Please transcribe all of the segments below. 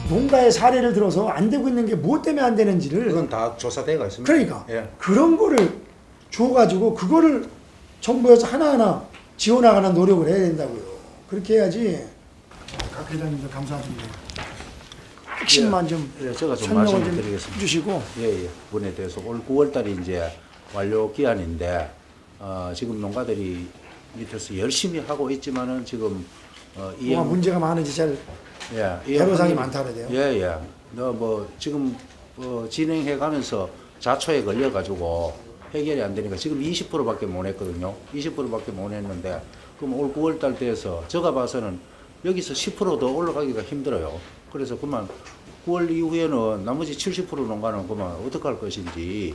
농가의 사례를 들어서 안 되고 있는 게 무엇 때문에 안 되는지를 그건 다 조사대가 있습니다. 그러니까 예. 그런 거를 줘가지고 그거를 정부에서 하나하나 지원하가는 노력을 해야 된다고요. 그렇게 해야지. 각 회장님들 감사드립니다. 핵심만 좀 예, 제가 좀 설명을 말씀을 좀 드리겠습니다. 해주시고. 예. 부분에 대해서 올 9월달이 이제 완료 기한인데 지금 농가들이 밑에서 열심히 하고 있지만은 지금 뭐가 문제가 많은지 잘 애로사항이 많다 그래요. 예. 뭐 지금 진행해 가면서 자초에 걸려 가지고 해결이 안 되니까 지금 20%밖에 못 했거든요. 20%밖에 못 했는데 그럼 올 9월 달 돼서 제가 봐서는 여기서 10%더 올라가기가 힘들어요. 그래서 그만 9월 이후에는 나머지 70% 농가는 그만 어떻게 할 것인지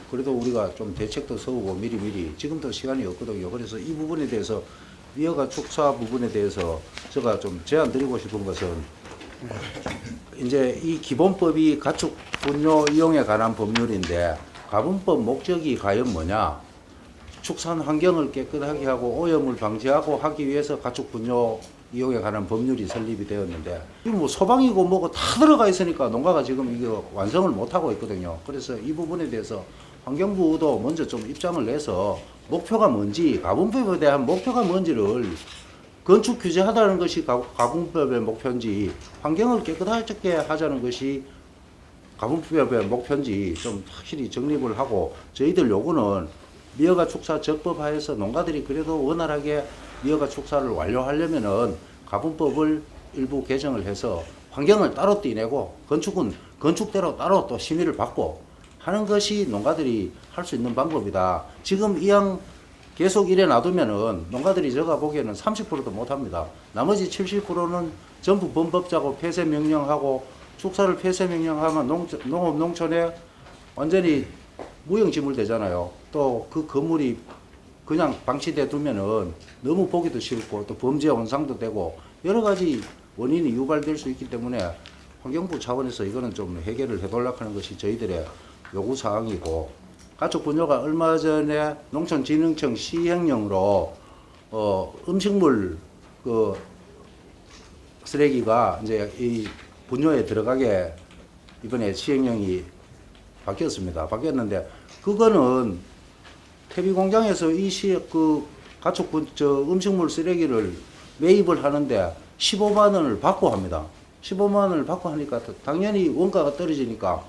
그래도 우리가 좀 대책도 세우고 미리 지금도 시간이 없거든요. 그래서 이 부분에 대해서 미어가 축사 부분에 대해서 제가 좀 제안 드리고 싶은 것은 이제 이 기본법이 가축 분뇨 이용에 관한 법률인데 가분법 목적이 과연 뭐냐? 축산 환경을 깨끗하게 하고 오염을 방지하고 하기 위해서 가축 분뇨 이용에 관한 법률이 설립이 되었는데 이거 뭐 소방이고 뭐고 다 들어가 있으니까 농가가 지금 이거 완성을 못 하고 있거든요. 그래서 이 부분에 대해서 환경부도 먼저 좀 입장을 내서 목표가 뭔지 가분법에 대한 목표가 뭔지를 건축 규제하다는 것이 가분법의 목표인지 환경을 깨끗하게 하자는 것이 가분법의 목표인지 좀 확실히 정립을 하고 저희들 요구는 미어가 축사 적법하에서 농가들이 그래도 원활하게 미어가 축사를 완료하려면은 가분법을 일부 개정을 해서 환경을 따로 떼내고 건축은 건축대로 따로 또 심의를 받고 하는 것이 농가들이 할 수 있는 방법이다. 지금 이왕 계속 이래 놔두면은 농가들이 제가 보기에는 30%도 못 합니다. 나머지 70%는 전부 범법자고 폐쇄 명령하고 축사를 폐쇄 명령하면 농업 농촌에 완전히 무용지물 되잖아요. 또 그 건물이 그냥 방치돼 두면은 너무 보기도 싫고 또 범죄 원상도 되고 여러 가지 원인이 유발될 수 있기 때문에 환경부 차원에서 이거는 좀 해결을 해달라고 하는 것이 저희들의 요구 사항이고 가축 분뇨가 얼마 전에 농촌진흥청 시행령으로 음식물 그 쓰레기가 이제 이 분뇨에 들어가게 이번에 시행령이 바뀌었습니다. 바뀌었는데 그거는 퇴비 공장에서 그 가축 음식물 쓰레기를 매입을 하는데 15만 원을 받고 합니다. 15만 원을 받고 하니까 당연히 원가가 떨어지니까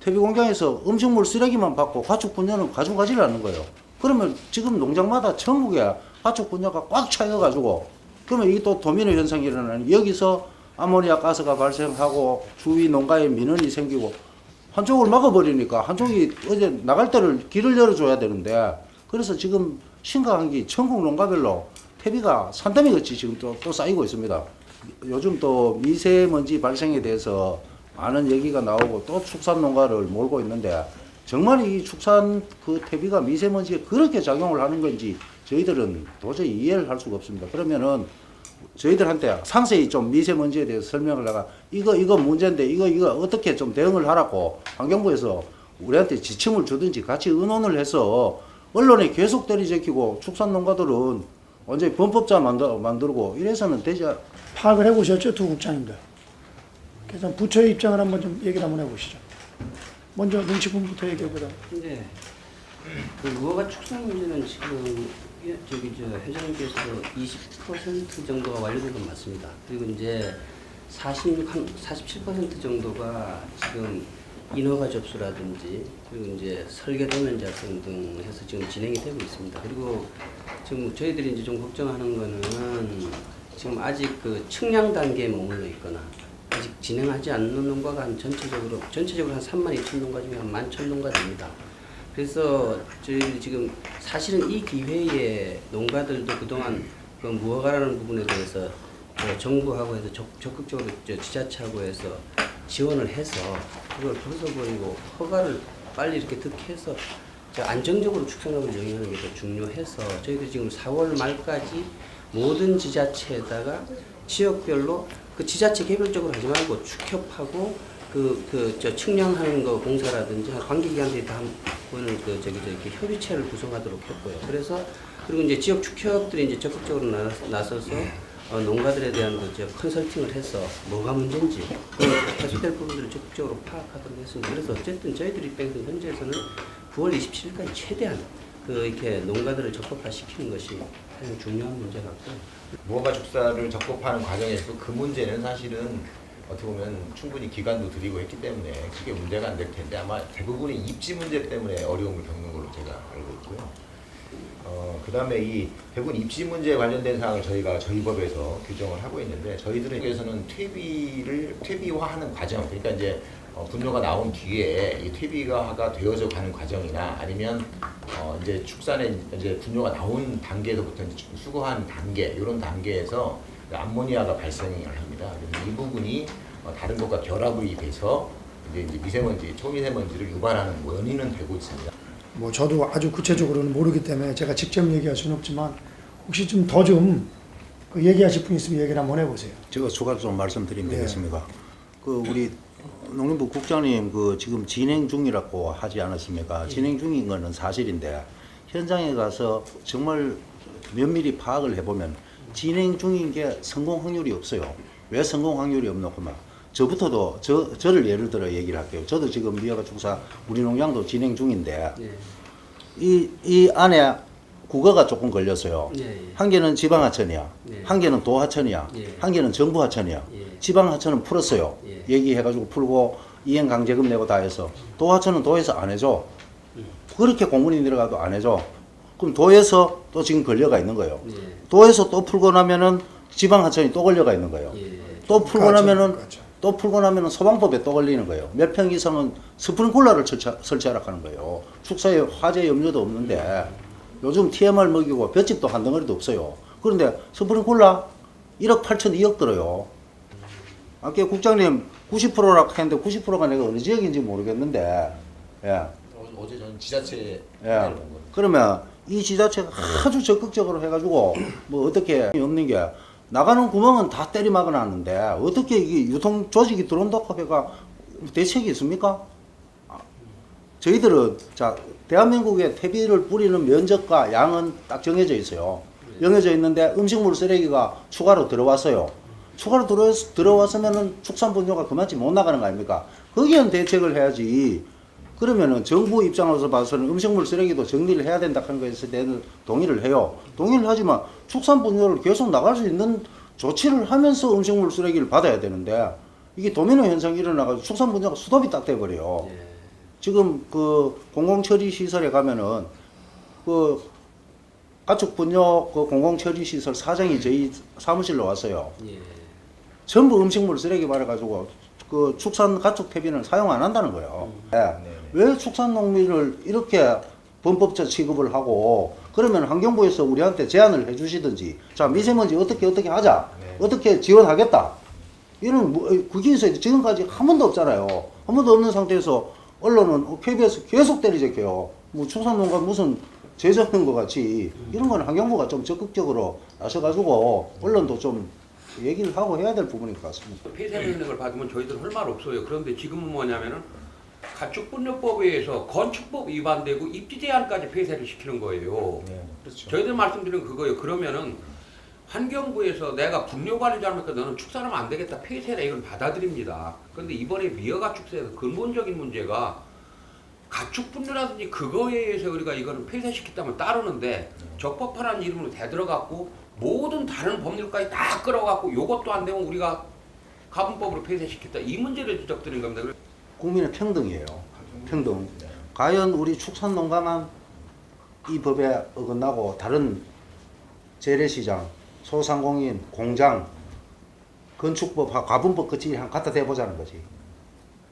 퇴비 공장에서 음식물 쓰레기만 받고 가축 분뇨는 가져가지를 않는 거예요. 그러면 지금 농장마다 전국에 가축 분뇨가 꽉 차여가지고 그러면 이게 또 도미노 현상이 일어나는 여기서 아모니아 가스가 발생하고 주위 농가에 민원이 생기고 한쪽을 막아버리니까 한쪽이 어제 나갈 때를 길을 열어줘야 되는데 그래서 지금 심각한 게 전국 농가별로 퇴비가 산더미 같이 지금 또 쌓이고 있습니다. 요즘 또 미세먼지 발생에 대해서 많은 얘기가 나오고 또 축산 농가를 몰고 있는데 정말 이 축산 그 퇴비가 미세먼지에 그렇게 작용을 하는 건지 저희들은 도저히 이해를 할 수가 없습니다. 그러면은 저희들한테 상세히 좀 미세먼지에 대해서 설명을 하가 이거 문제인데 이거 어떻게 좀 대응을 하라고 환경부에서 우리한테 지침을 주든지 같이 의논을 해서 언론에 계속 때리제키고 축산 농가들은 완전히 범법자 만들고 이래서는 되지. 파악을 해보셨죠, 두 국장님들? 그래서 부처의 입장을 한번 좀 얘기를 한번 해보시죠. 먼저 농식품부터 얘기해보자. 네. 그 무허가 축산 문제는 지금 회장님께서 20% 정도가 완료된 건 맞습니다. 그리고 이제 47% 정도가 지금 인허가 접수라든지 그리고 이제 설계 도면 작성 등 해서 지금 진행이 되고 있습니다. 그리고 지금 저희들이 이제 좀 걱정하는 거는 지금 아직 그 측량 단계에 머물러 있거나 아직 진행하지 않는 농가가 한 전체적으로 한 32,000 농가 중에 한 11,000 농가 됩니다. 그래서 저희들이 지금 사실은 이 기회에 농가들도 그동안 그 무허가라는 부분에 대해서 정부하고 해서 적극적으로 지자체하고 해서 지원을 해서 그걸 벗어버리고 허가를 빨리 이렇게 득해서 안정적으로 축산업을 영위하는 게 더 중요해서 저희들이 지금 4월 말까지 모든 지자체에다가 지역별로 그 지자체 개별적으로 하지 말고 축협하고 측량하는 거 공사라든지 관계기관들이 다 보는 이렇게 협의체를 구성하도록 했고요. 그래서 그리고 이제 지역 축협들이 이제 적극적으로 나서서 농가들에 대한 그 컨설팅을 해서 뭐가 문제인지 해소될 부분들을 적극적으로 파악하도록 했습니다. 그래서 어쨌든 저희들 입장에서 현재에서는 9월 27일까지 최대한 이렇게 농가들을 적법화시키는 것이 가장 중요한 문제 같고요. 무허가 축사를 적법하는 과정에서 그 문제는 사실은 어떻게 보면 충분히 기간도 드리고 했기 때문에 그게 문제가 안 될 텐데 아마 대부분이 입지 문제 때문에 어려움을 겪는 걸로 제가 알고 있고요. 그 다음에 이 대부분 입지 문제에 관련된 사항을 저희가 저희 법에서 규정을 하고 있는데 저희들에게서는 퇴비화하는 과정, 그러니까 이제 분뇨가 나온 뒤에 이 퇴비화가 되어져 가는 과정이나 아니면 이제 축산에 이제 분뇨가 나온 단계에서부터 이제 수거하는 단계, 이런 단계에서 암모니아가 발생을 합니다. 그래서 이 부분이 다른 것과 결합이 돼서 이제 미세먼지, 초미세먼지를 유발하는 원인은 되고 있습니다. 뭐 저도 아주 구체적으로는 모르기 때문에 제가 직접 얘기할 수는 없지만 혹시 좀 더 좀 그 얘기하실 분 있으면 얘기를 한번 해보세요. 제가 추가로 좀 말씀드리면 네. 되겠습니까? 그 우리 농림부 국장님 그 지금 진행 중이라고 하지 않았습니까? 진행 중인 거는 사실인데 현장에 가서 정말 면밀히 파악을 해보면 진행 중인 게 성공 확률이 없어요. 왜 성공 확률이 없노? 그러면 저부터도 저를 예를 들어 얘기를 할게요. 저도 지금 미화가 축사 우리 농장도 진행 중인데 예. 이 안에 국어가 조금 걸렸어요. 예, 예. 한 개는 지방하천이야. 예. 한 개는 도하천이야. 예. 한 개는 정부하천이야. 예. 지방하천은 풀었어요. 예. 얘기해가지고 풀고 이행 강제금 내고 다 해서 도하천은 도에서 안 해줘. 그렇게 공문이 내려가도 안 해줘. 그럼 도에서 또 지금 걸려가 있는 거예요. 예. 도에서 또 풀고 나면은 지방하천이 또 걸려가 있는 거예요. 예. 또 풀고 나면은 그렇죠. 또 풀고 나면은 소방법에 또 걸리는 거예요. 몇 평 이상은 스프링클러를 설치하라 하는 거예요. 축사에 화재 염려도 없는데 요즘 TMR 먹이고 볏집도 한 덩어리도 없어요. 그런데 스프링클러 1억 8천 2억 들어요. 아까 국장님 90%라고 했는데 90%가 내가 어느 지역인지 모르겠는데 예. 어제 저는 지자체 예. 그러면 이 지자체가 아주 적극적으로 해가지고 뭐 어떻게 없는 게 나가는 구멍은 다 때리 막아놨는데 어떻게 이게 유통 조직이 들어온다고 해가 대책이 있습니까? 저희들은 자 대한민국에 퇴비를 뿌리는 면적과 양은 딱 정해져 있어요. 정해져 있는데 음식물 쓰레기가 추가로 들어왔어요. 추가로 들어왔으면은 축산분뇨가 그만치 못 나가는 거 아닙니까? 거기엔 대책을 해야지. 그러면은 정부 입장으로서 봐서는 음식물 쓰레기도 정리를 해야 된다 하는 거에서 내는 동의를 해요. 동의를 하지만 축산분뇨를 계속 나갈 수 있는 조치를 하면서 음식물 쓰레기를 받아야 되는데 이게 도미노 현상이 일어나가지고 축산분뇨가 수도비 딱 돼버려요. 예. 지금 그 공공처리 시설에 가면은 그 가축분뇨 그 공공처리 시설 사장이 저희 사무실로 왔어요. 예. 전부 음식물 쓰레기 받아가지고 그 축산 가축 퇴비는 사용 안 한다는 거예요. 예. 왜 축산 농민을 이렇게 범법적 취급을 하고 그러면 환경부에서 우리한테 제안을 해주시든지 자 미세먼지 어떻게 하자 어떻게 지원하겠다 이런 그게 있어야 돼. 지금까지 한 번도 없잖아요. 한 번도 없는 상태에서 언론은 KBS 계속 때리재껴요. 뭐 축산농가 무슨 제정인 것 같이 이런 건 환경부가 좀 적극적으로 나서가지고 언론도 좀 얘기를 하고 해야 될 부분인 것 같습니다. 폐쇄 명령을 받으면 저희들 할 말 없어요. 그런데 지금은 뭐냐면은 가축분뇨법에 의해서 건축법 위반되고 입지 제한까지 폐쇄를 시키는 거예요. 네, 그렇죠. 저희들 말씀드리는 그거예요. 그러면은 환경부에서 내가 분뇨 관리 잘못하니까 너는 축산하면 안 되겠다 폐쇄라 이건 받아들입니다. 그런데 이번에 미어가축사에서 근본적인 문제가 가축분뇨라든지 그거에 의해서 우리가 이거는 폐쇄시켰다면 따르는데 적법하라는 이름으로 대들어갖고 모든 다른 법률까지 다 끌어갖고 요것도 안 되면 우리가 가분법으로 폐쇄시켰다 이 문제를 지적드린 겁니다. 국민의 평등이에요. 평등. 과연 우리 축산농가만 이 법에 어긋나고 다른 재래시장, 소상공인, 공장, 건축법, 가분법 같이 한 갖다 대보자는 거지.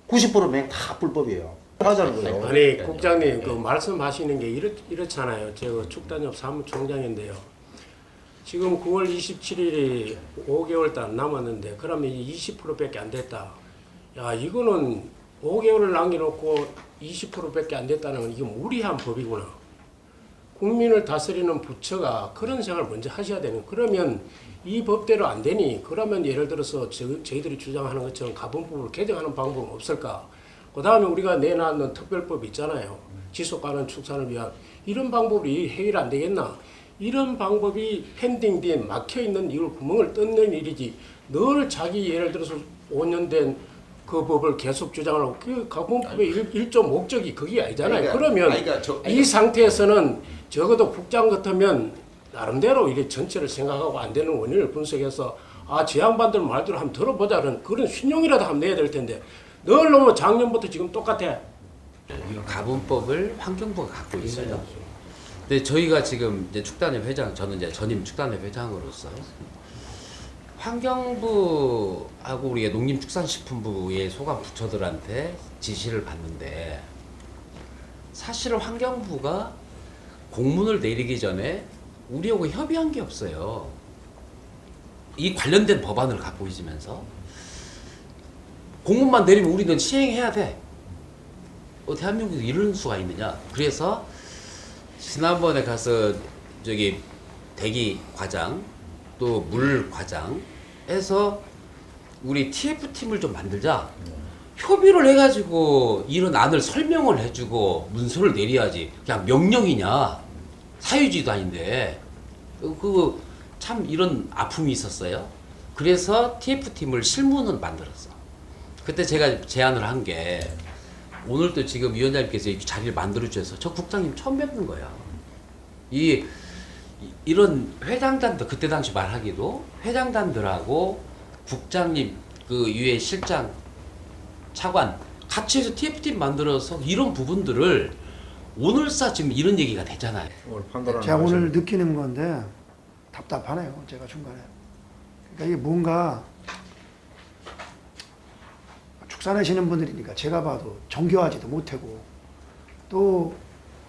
90% 다 불법이에요. 하자는 거예요. 아니 국장님 그 말씀하시는 게 이렇잖아요. 제가 축단협 사무총장인데요. 지금 9월 27일이 5개월 단 남았는데 그러면 20%밖에 안 됐다. 야 이거는 5개월을 남겨놓고 20%밖에 안 됐다는 건 이게 무리한 법이구나. 국민을 다스리는 부처가 그런 생각을 먼저 하셔야 되는. 그러면 이 법대로 안 되니 그러면 예를 들어서 저희들이 주장하는 것처럼 가분법을 개정하는 방법은 없을까? 그 다음에 우리가 내놨는 특별법 있잖아요. 지속가능 축산을 위한 이런 방법이 해결 안 되겠나? 이런 방법이 펜딩된 막혀있는 이걸 구멍을 뚫는 일이지 늘 자기 예를 들어서 5년 된 그 법을 계속 주장을 하고 그 가공법의 일조 목적이 그게 아니잖아요. 그러니까, 그러면 그러니까 이 상태에서는 적어도 국장 같으면 나름대로 이게 전체를 생각하고 안 되는 원인을 분석해서 저 양반들 말대로 한번 들어보자는 그런 신용이라도 한번 내야 될 텐데 늘 너무 작년부터 지금 똑같아. 가분법을 환경부가 갖고 있어요. 근데 저희가 지금 이제 축단협 회장, 저는 이제 전임 축단협 회장으로서 환경부하고 우리 농림축산식품부의 소관 부처들한테 지시를 받는데 사실은 환경부가 공문을 내리기 전에 우리하고 협의한 게 없어요. 이 관련된 법안을 갖고 있으면서 공문만 내리면 우리는 시행해야 돼. 대한민국에 이런 수가 있느냐. 그래서 지난번에 가서 저기 대기 과장 또 물 과장에서 우리 TF팀을 좀 만들자. 협의를 해가지고 이런 안을 설명을 해주고 문서를 내려야지. 그냥 명령이냐. 사유지도 아닌데. 참 이런 아픔이 있었어요. 그래서 TF팀을 실무는 만들었어. 그때 제가 제안을 한 게 오늘도 지금 위원장님께서 이 자리를 만들어주셔서 저 국장님 처음 뵙는 거야. 이런 회장단들 그때 당시 말하기도 회장단들하고 국장님 그 유해 실장 차관 같이 해서 TF팀 만들어서 이런 부분들을 오늘사 지금 이런 얘기가 됐잖아요. 제가 오늘 느끼는 건데 답답하네요. 제가 중간에. 그러니까 이게 뭔가 축산하시는 분들이니까 제가 봐도 정교하지도 못하고 또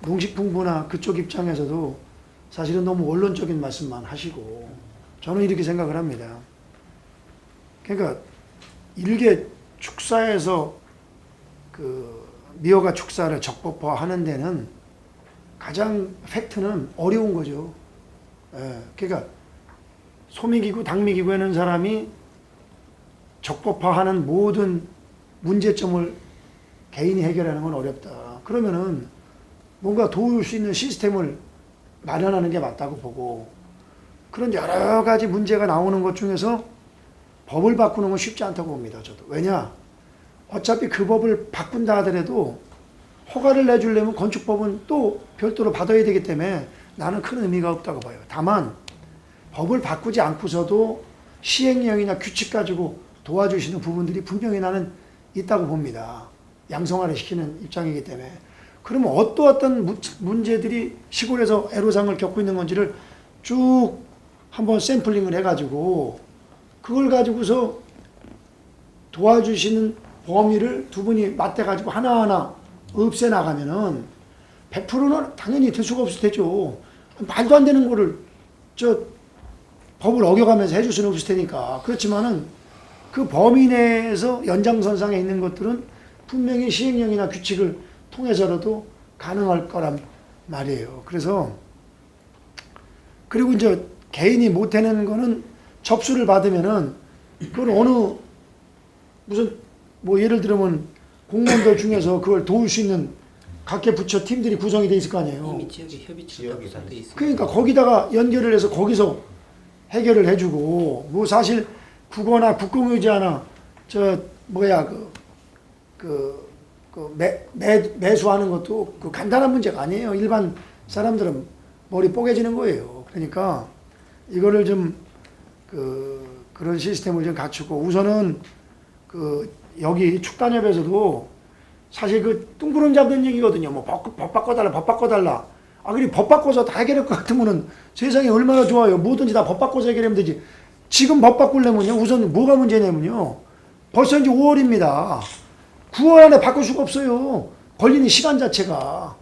농식품부나 그쪽 입장에서도 사실은 너무 원론적인 말씀만 하시고 저는 이렇게 생각을 합니다. 그러니까 일개 축사에서 그 미어가 축사를 적법화하는 데는 가장 팩트는 어려운 거죠. 그러니까 소미기구, 당미기구 하는 사람이 적법화하는 모든 문제점을 개인이 해결하는 건 어렵다. 그러면은 뭔가 도울 수 있는 시스템을 마련하는 게 맞다고 보고 그런 여러 가지 문제가 나오는 것 중에서 법을 바꾸는 건 쉽지 않다고 봅니다. 저도. 왜냐? 어차피 그 법을 바꾼다 하더라도 허가를 내주려면 건축법은 또 별도로 받아야 되기 때문에 나는 큰 의미가 없다고 봐요. 다만 법을 바꾸지 않고서도 시행령이나 규칙 가지고 도와주시는 부분들이 분명히 나는 있다고 봅니다. 양성화를 시키는 입장이기 때문에. 그러면 어떤 문제들이 시골에서 애로사항을 겪고 있는 건지를 쭉 한번 샘플링을 해가지고 그걸 가지고서 도와주시는 범위를 두 분이 맞대가지고 하나하나 없애나가면은 100%는 당연히 될 수가 없을 테죠. 말도 안 되는 거를 법을 어겨가면서 해줄 수는 없을 테니까. 그렇지만은 그 범위 내에서 연장선상에 있는 것들은 분명히 시행령이나 규칙을 통해서라도 가능할 거란 말이에요. 그래서 그리고 이제 개인이 못해내는 거는 접수를 받으면은 그걸 어느 무슨 뭐 예를 들면 공무원들 중에서 그걸 도울 수 있는 각계 부처 팀들이 구성이 돼 있을 거 아니에요. 이미 지역에 협의체가 구성돼 있습니다. 그러니까 거기다가 연결을 해서 거기서 해결을 해주고 뭐 사실 국어나 국공유지하나 매수하는 것도 그 간단한 문제가 아니에요. 일반 사람들은 머리 뽀개지는 거예요. 그러니까 이거를 좀 그런 시스템을 좀 갖추고 우선은 여기 축단협에서도 사실 그 뚱구름 잡는 얘기거든요. 뭐 법 바꿔달라, 법 바꿔달라. 그리고 법 바꿔서 다 해결할 것 같으면은 세상이 얼마나 좋아요. 뭐든지 다 법 바꿔서 해결하면 되지. 지금 법 바꾸려면요. 우선 뭐가 문제냐면요. 벌써 이제 5월입니다. 9월 안에 바꿀 수가 없어요. 걸리는 시간 자체가.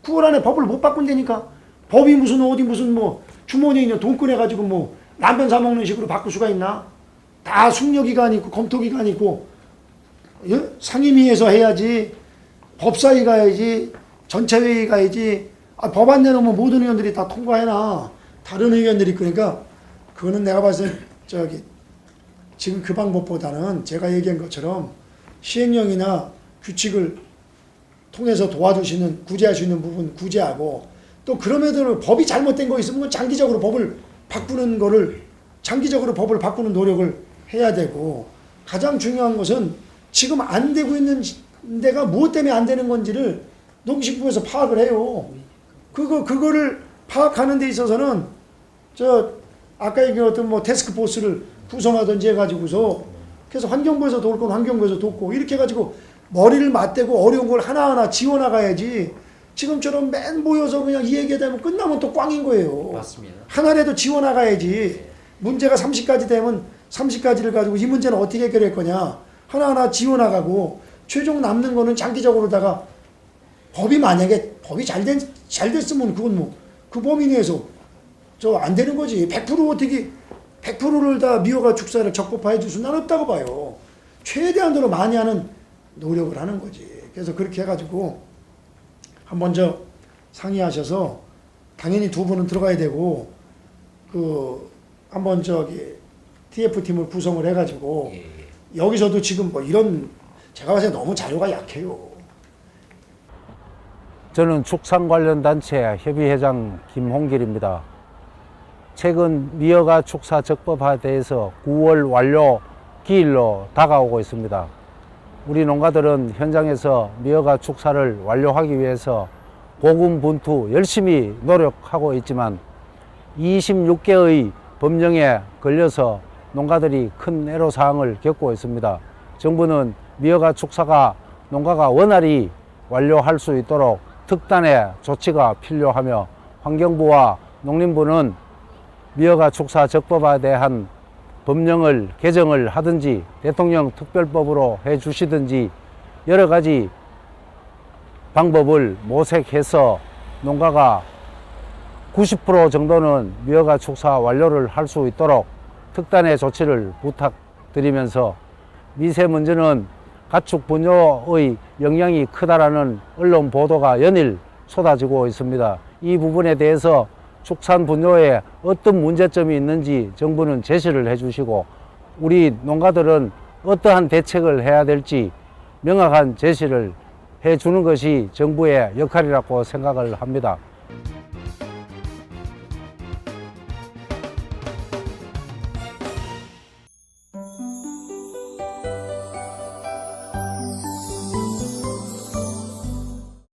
9월 안에 법을 못 바꾼다니까. 법이 무슨 어디 무슨 뭐 주머니에 있는 돈 꺼내가지고 뭐 라면 사 먹는 식으로 바꿀 수가 있나? 다 숙려기간이 있고 검토기간이 있고 상임위에서 해야지. 법사위 가야지. 전체회의 가야지. 법안 내놓으면 모든 의원들이 다 통과해놔. 다른 의원들이. 그러니까 그거는 내가 봤을 때 지금 그 방법보다는 제가 얘기한 것처럼 시행령이나 규칙을 통해서 도와주시는 구제할 수 있는 부분 구제하고 또 그럼에도 법이 잘못된 거 있으면 장기적으로 법을 바꾸는 노력을 해야 되고, 가장 중요한 것은 지금 안 되고 있는 데가 무엇 때문에 안 되는 건지를 농식부에서 파악을 해요. 그거를 파악하는 데 있어서는 아까 얘기했던 뭐 태스크포스를 구성하든지 해가지고서, 그래서 환경부에서 도울 건 환경부에서 돕고, 이렇게 해가지고 머리를 맞대고 어려운 걸 하나하나 지원나가야지, 지금처럼 맨 모여서 그냥 이 얘기하다 보면 끝나면 또 꽝인 거예요. 맞습니다. 하나라도 지원나가야지. 문제가 30가지 되면 30가지를 가지고 이 문제는 어떻게 해결할 거냐, 하나하나 지원나가고, 최종 남는 거는 장기적으로다가 만약에 법이 잘 됐으면 그건 뭐 그 범위 내에서 안 되는 거지. 100% 어떻게 100%를 다 미어가 축사를 적법화해 줄 수는 없다고 봐요. 최대한으로 많이 하는 노력을 하는 거지. 그래서 그렇게 해가지고 한번 상의하셔서, 당연히 두 분은 들어가야 되고, 한번 TF팀을 구성을 해가지고, 여기서도 지금 뭐 이런, 제가 봐서 너무 자료가 약해요. 저는 축산 관련 단체 협의회장 김홍길입니다. 최근 미어가 축사 적법화돼서 9월 완료 기일로 다가오고 있습니다. 우리 농가들은 현장에서 미어가 축사를 완료하기 위해서 고군분투 열심히 노력하고 있지만 26개의 법령에 걸려서 농가들이 큰 애로사항을 겪고 있습니다. 정부는 미어가 축사가 농가가 원활히 완료할 수 있도록 특단의 조치가 필요하며, 환경부와 농림부는 미어가 축사 적법화에 대한 법령을 개정을 하든지 대통령 특별법으로 해주시든지 여러 가지 방법을 모색해서 농가가 90% 정도는 미어가 축사 완료를 할 수 있도록 특단의 조치를 부탁드리면서, 미세먼지는 가축 분뇨의 영향이 크다라는 언론 보도가 연일 쏟아지고 있습니다. 이 부분에 대해서 축산 분뇨에 어떤 문제점이 있는지 정부는 제시를 해주시고, 우리 농가들은 어떠한 대책을 해야 될지 명확한 제시를 해주는 것이 정부의 역할이라고 생각을 합니다.